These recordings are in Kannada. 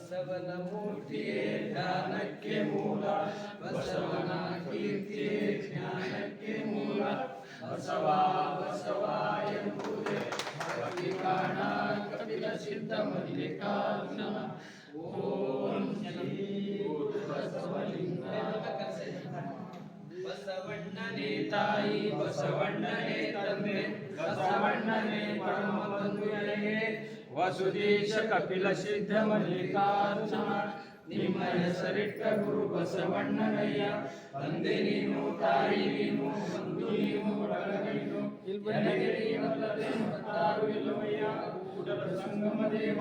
ಬಸವನ ಮೂರ್ತಿಯೇ ಜ್ಞಾನಕ್ಕೆ ಮೂಲ, ಬಸವನ ಕೀರ್ತಿಯೇ ಜ್ಞಾನಕ್ಕೆ ಮೂಲ. ಬಸವ ಬಸವ ಎಂಬುದೇ ಭಕ್ತಿ ಕಾಣ ಕಪಿಲ ಸಿದ್ಧ ಮಲ್ಲಿಕಾರ್ಜುನ. ಓಂ ಶ್ರೀ ಗುರು ಬಸವಲಿಂಗ. ಬಸವಣ್ಣನೇ ತಾಯಿ ಬಸವಣ್ಣನೇ ತಂದೆ ಬಸವಣ್ಣನೇ ಪರಮ ಬಂಧುಗಳೇ. ವಸುದೇಶ ಕಪಿಲ ಸಿದ್ಧ ಮಲ್ಲಿಕಾರ್ಜುನ ನಿಮ್ಮ ಹೆಸರಿಟ್ಟ ಗುರು ಬಸವಣ್ಣನಯ್ಯ. ತಂದೆ ನೀನು ತಾಯಿ ನೀನು ಬಂಧು ನೀನು ಬಳಗ ನೀನು ಜನಗಿರಿಯಲ್ಲದೆ ಮತ್ತಾರು ಇಲ್ಲವಯ್ಯ. ಕೂಡಲ ಸಂಗಮ ದೇವ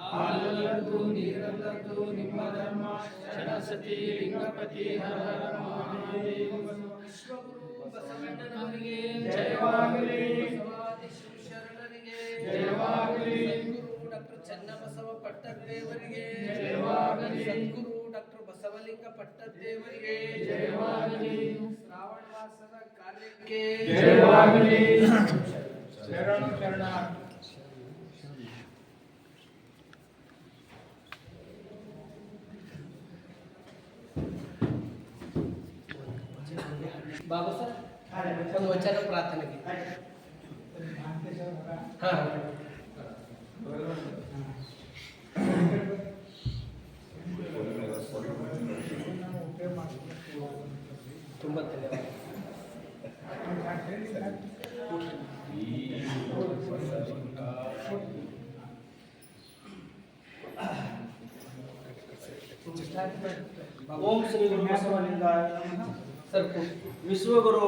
ಹಾಲಲ್ಲದ್ದು ನೀರಲ್ಲದ್ದು ನಿಮ್ಮ ಧರ್ಮ. ಶರಣಸತಿ ಲಿಂಗಪತಿ ಹರ ಹರ ಮಹಾದೇವ. ವಿಶ್ವಗುರು ಬಸವಣ್ಣನವರಿಗೆ ಜಯವಾಗಲಿ. ಶರಣರಿಗೆ ಜಯವಾಗಲಿ. ಡಾಕ್ಟರ್ ಚನ್ನಬಸವ ಪಟ್ಟದೇವರಿಗೆ ಜಯವಾಗಲಿ. ಸದ್ಗುರು ಡಾಕ್ಟರ್ ಬಸವಲಿಂಗ ಪಟ್ಟದೇವರಿಗೆ ಜಯವಾಗಲಿ. ಶ್ರಾವಣ ಮಾಸದ ಕಾರ್ಯಕ್ಕೆ ಜಯವಾಗಲಿ. ಶರಣ ಶರಣ. ಬಾಬಾ ಸರ್ ಒಂದು ವಚನ ಪ್ರಾರ್ಥನೆಗೆ. ತುಂಬ ಧನ್ಯವಾದ. ಓಂ ಶ್ರೀ ಗುರು ಬಸವಲಿಂಗಾಯ ನಮಃ. ಸರ್ ವಿಶ್ವಗುರು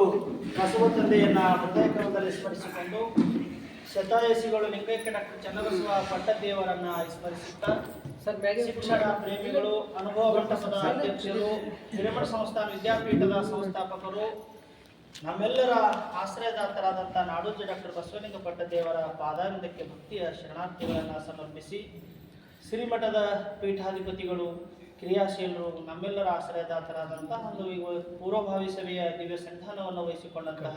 ಬಸವ ತಂದೆಯನ್ನ ಹೃದಯಕ್ರಮದಲ್ಲಿ ಸ್ಮರಿಸಿಕೊಂಡು ಶತಾಯಸಿಗಳು ಲಿಂಗೈಕ್ಯ ಡಾಕ್ಟರ್ ಚನ್ನಬಸವ ಪಟ್ಟದೇವರನ್ನ ಸ್ಮರಿಸುತ್ತಾ ಶಿಕ್ಷಣ ಪ್ರೇಮಿಗಳು, ಅನುಭವ ಮಂಟಪದ ಅಧ್ಯಕ್ಷರು, ಹಿರೇಮಠ ಸಂಸ್ಥಾನ ವಿದ್ಯಾಪೀಠದ ಸಂಸ್ಥಾಪಕರು, ನಮ್ಮೆಲ್ಲರ ಆಶ್ರಯದಾತರಾದಂಥ ನಾಡೋಜ ಡಾಕ್ಟರ್ ಬಸವಲಿಂಗ ಪಟ್ಟದೇವರ ಪಾದಾರವಿಂದಕ್ಕೆ ಭಕ್ತಿಯ ಶರಣಾರ್ಥಿಗಳನ್ನು ಸಮರ್ಪಿಸಿ ಶ್ರೀಮಠದ ಪೀಠಾಧಿಪತಿಗಳು, ಕ್ರಿಯಾಶೀಲರು, ನಮ್ಮೆಲ್ಲರ ಆಶ್ರಯದಾತರಾದಂತಹ ಒಂದು ಪೂರ್ವಭಾವಿ ಸಭೆಯ ದಿವ್ಯ ಸಂಧಾನವನ್ನು ವಹಿಸಿಕೊಂಡಂತಹ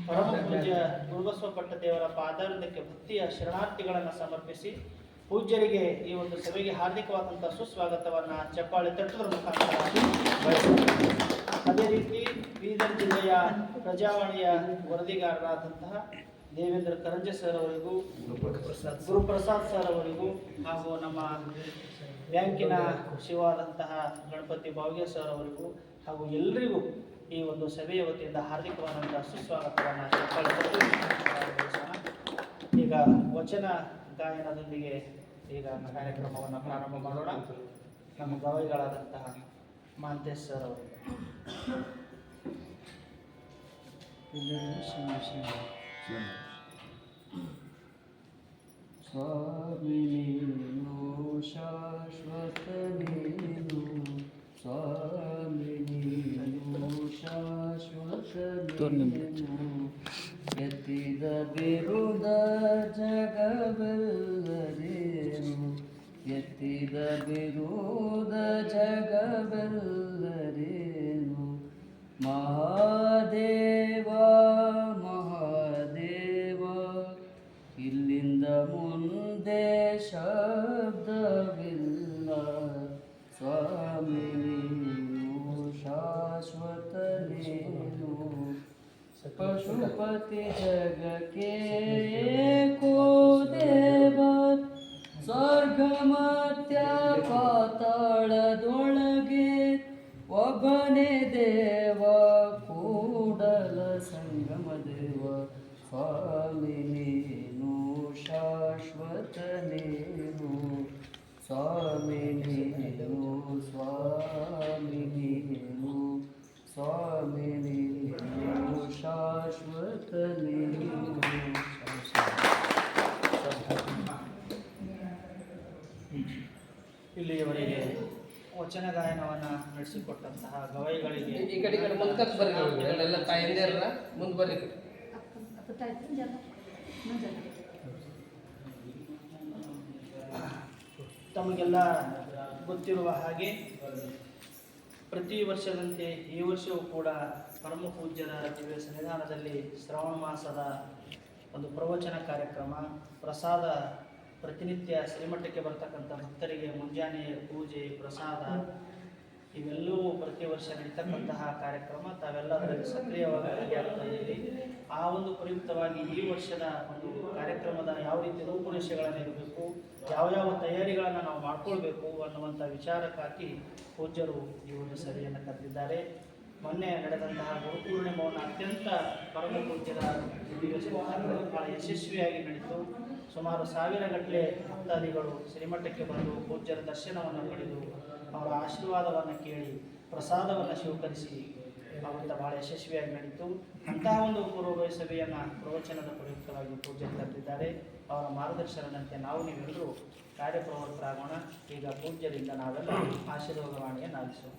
ಪರಮ ಪೂಜ್ಯ ಗುರುಬಸವ ಪಟ್ಟದೇವರ ಪಾದಾರವಿಂದಕ್ಕೆ ಭಕ್ತಿಯ ಶರಣಾರ್ಥಿಗಳನ್ನು ಸಮರ್ಪಿಸಿ ಪೂಜ್ಯರಿಗೆ ಈ ಒಂದು ಸಭೆಗೆ ಹಾರ್ದಿಕವಾದಂತಹ ಸುಸ್ವಾಗತವನ್ನು ಚಪ್ಪಾಳೆ ತಟ್ಟುವುದರ ಮುಖಾಂತರ ಅದೇ ರೀತಿ ಬೀದರ್ ಜಿಲ್ಲೆಯ ಪ್ರಜಾವಾಣಿಯ ವರದಿಗಾರರಾದಂತಹ ದೇವೇಂದ್ರ ಕರಂಜೆ ಸರ್ ಅವರಿಗೂ, ಗುರುಪ್ರಸಾದ್ ಸರ್ ಅವರಿಗೂ, ಹಾಗೂ ನಮ್ಮ ಬ್ಯಾಂಕಿನ ಶಿವಾದಂತಹ ಗಣಪತಿ ಬಾವಿಗೆ ಸರ್ ಅವರಿಗೂ ಹಾಗೂ ಎಲ್ಲರಿಗೂ ಈ ಒಂದು ಸಭೆಯ ವತಿಯಿಂದ ಹಾರ್ದಿಕವಾದಂತಹ ಸುಸ್ವಾಗತವನ್ನು ಚಪ್ಪಾಳೆ ತಟ್ಟು ಈಗ ವಚನ ಗಾಯನದೊಂದಿಗೆ ಈಗ ಕಾರ್ಯಕ್ರಮವನ್ನು ಪ್ರಾರಂಭ ಮಾಡೋಣ. ನಮ್ಮ ಗವಾಯಿಗಳಾದಂತಹ ಮಾಂತೇಶ್ ಸರ್ ಅವರು. ಸ್ವಾಮಿ ನೀನು ಶಾಶ್ವತ ನೀನು, ಸ್ವಾಮಿ ನೀನು ಶಾಶ್ವತ ನೀನು, ಎತ್ತಿದ ಬಿರುದ ಜಗವೆಲ್ಲರೇನು, ಎತ್ತಿದ ಬಿರುದ ಜಗವೆಲ್ಲರೇನು, ಮಹಾದೇವ ಮಹಾದೇವ, ಇಲ್ಲಿಂದ ಮುಂದೆ ಶಬ್ದವಿಲ್ಲ, ಸ್ವಾಮಿ ನೀನು ಶಾಶ್ವತ ನೀನು, ಪಶುಪತಿ ಜಗಕ್ಕೆ ಏಕೋ ದೇವ, ಸ್ವರ್ಗ ಮರ್ತ್ಯ ಪಾತಾಳದೊಳಗೆ ಒಬ್ಬನೇ ದೇವ, ಕೂಡಲ ಸಂಗಮ ದೇವ, ಸ್ವಾಮಿ ನೀನು ಶಾಶ್ವತ ನೀನು, ಸ್ವಾಮಿ ನೀನು, ಸ್ವಾಮಿ ನೀನು, ಸ್ವಾಮಿ ನೀನು ಶಾಶ್ವತ ನೀನು. ಇಲ್ಲಿಯವರೆಗೆ ವಚನ ಗಾಯನವನ್ನು ನಡೆಸಿಕೊಟ್ಟಂತಹ ಗವಾಯಿಗಳಿಗೆ ಈ ಕಡೆ ಮುಂದಕ್ಕೆ ಬರ್ರಿ, ಎಲ್ಲ ತಾಯಿಂದೇರ ಮುಂದೆ ಬರ್ರಿ. ತಮಗೆಲ್ಲ ಗೊತ್ತಿರುವ ಹಾಗೆ ಪ್ರತಿ ವರ್ಷದಂತೆ ಈ ವರ್ಷವೂ ಕೂಡ ಪರಮ ಪೂಜ್ಯರ ದಿವ್ಯ ಸನ್ನಿಧಾನದಲ್ಲಿ ಶ್ರಾವಣ ಮಾಸದ ಒಂದು ಪ್ರವಚನ ಕಾರ್ಯಕ್ರಮ, ಪ್ರಸಾದ ಪ್ರತಿನಿತ್ಯ ಶ್ರೀಮಠಕ್ಕೆ ಬರ್ತಕ್ಕಂಥ ಭಕ್ತರಿಗೆ ಮುಂಜಾನೆ ಪೂಜೆ ಪ್ರಸಾದ ಇವೆಲ್ಲವೂ ಪ್ರತಿ ವರ್ಷ ನಡೀತಕ್ಕಂತಹ ಕಾರ್ಯಕ್ರಮ ತಾವೆಲ್ಲ ಅದರಲ್ಲಿ ಸಕ್ರಿಯವಾಗಿ ಭಾಗಿಯಾಗ್ತಾ ಇದ್ದೀವಿ. ಆ ಒಂದು ಪ್ರಯುಕ್ತವಾಗಿ ಈ ವರ್ಷದ ಒಂದು ಕಾರ್ಯಕ್ರಮದ ಯಾವ ರೀತಿ ರೂಪುರೇಷೆಗಳನ್ನು ಇರಬೇಕು, ಯಾವ ತಯಾರಿಗಳನ್ನು ನಾವು ಮಾಡ್ಕೊಳ್ಬೇಕು ಅನ್ನುವಂಥ ವಿಚಾರಕ್ಕಾಗಿ ಪೂಜ್ಯರು ಈ ಒಂದು ಸಭೆಯನ್ನು ಕರೆದಿದ್ದಾರೆ. ಮೊನ್ನೆ ನಡೆದಂತಹ ಗುರುಪೂರ್ಣಿಮವನ್ನು ಅತ್ಯಂತ ಪರಮ ಪೂಜ್ಯರ ಬಹಳ ಯಶಸ್ವಿಯಾಗಿ ನಡೆಯಿತು. ಸುಮಾರು 1000 ಗಟ್ಟಲೆ ಭಕ್ತಾದಿಗಳು ಶ್ರೀಮಠಕ್ಕೆ ಬಂದು ಪೂಜ್ಯರ ದರ್ಶನವನ್ನು ಪಡೆದು ಅವರ ಆಶೀರ್ವಾದವನ್ನು ಕೇಳಿ ಪ್ರಸಾದವನ್ನು ಸ್ವೀಕರಿಸಿ ಅವತ್ತ ಬಹಳ ಯಶಸ್ವಿಯಾಗಿ ನಡೆಯಿತು. ಅಂತಹ ಒಂದು ಪೂರ್ವಭಾವಿ ಸಭೆಯನ್ನು ಪ್ರವಚನದ ಪ್ರಯುಕ್ತವಾಗಿ ಪೂಜ್ಯರು ಕರೆದಿದ್ದಾರೆ. ಅವರ ಮಾರ್ಗದರ್ಶನದಂತೆ ನೀವೆಲ್ಲರೂ ಕಾರ್ಯಪ್ರವೃತ್ತರಾಗೋಣ. ಈಗ ಪೂಜ್ಯರಿಂದ ನಾವೆಲ್ಲ ಆಶೀರ್ವಾದವಾಣಿಯನ್ನು ಆಲಿಸೋಣ.